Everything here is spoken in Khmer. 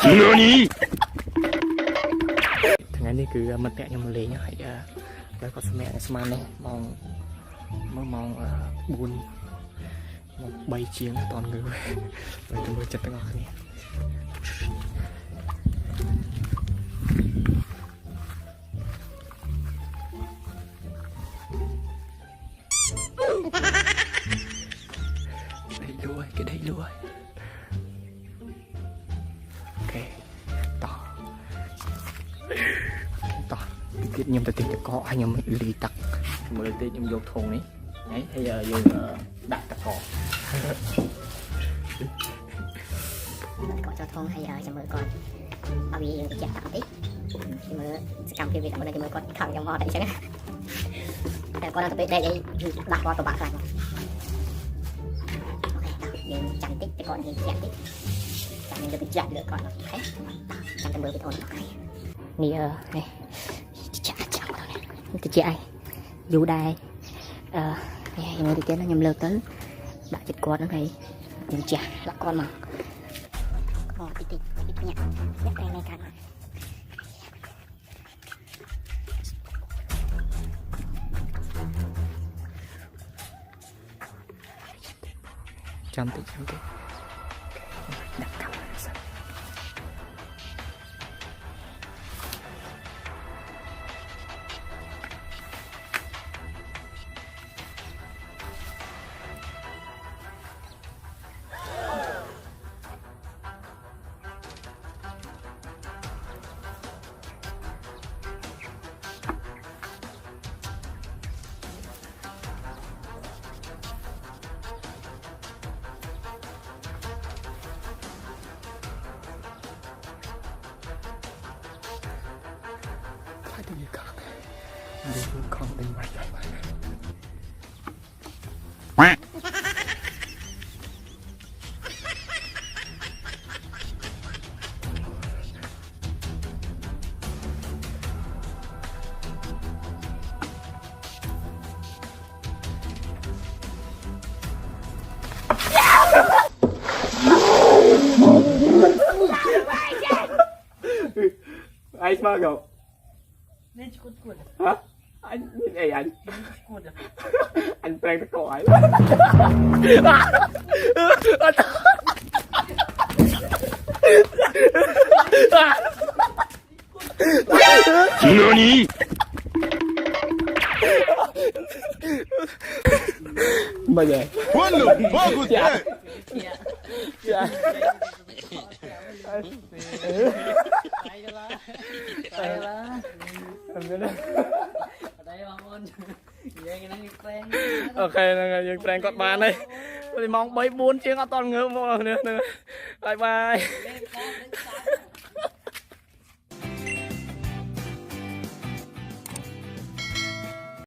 NANI ថ្ងៃនេះគឺមិត្តភក្តិខ្ញុំលេងហើយតែគាត់សម្រាប់ស្មាននេះម៉ោង4 3ជាងអត់ងើបទៅមើលចិត្តទាំងអស់គ្នាគេដេកលួយអូខេតោះទៀតខ្ញុំទៅទិញទឹកកកហើយខ្ញុំលីទឹកមើលតិចខ្ញុំយកធុងនេះហើយយើងដាក់ទឹកកកចូលធុងហើយចាំមើលគាត់ឲ្យវាយើងទៅចាក់តាក់តិចមើលសកម្មភាពវាតាមមើលគាត់ខំខ្ញុំមកតែអញ្ចឹងតែគាត់ទៅពេលដេកអីដាក់គាត់ទៅបាក់ខ្លាំងយើងចាំតិចតែគាត់យើងចាក់តិចចាំយើងទៅចាក់លើគាត់អូខេចាំទៅមើលវីដេអូនេះនេះចាក់ទៅជាឯងយូរដែរខ្ញុំមើលទៅទៀតខ្ញុំលើកទៅដាក់ចិត្តគាត់ហ្នឹងហើយយើងចាស់ដាក់គាត់មកតិចញាក់តែនៅកាត់ចាំតិចដាក់កាមេរ៉ាសិនđi con đi mày ai mà cậu nên cuột hả anh này anh cuột anh đang tất cõi NANI bây giờ What the fuck was that? okយើងប្រែងគាត់បានហើយម៉ោង 3 4 ជាងអត់តន់ងើបមកnữa bye bye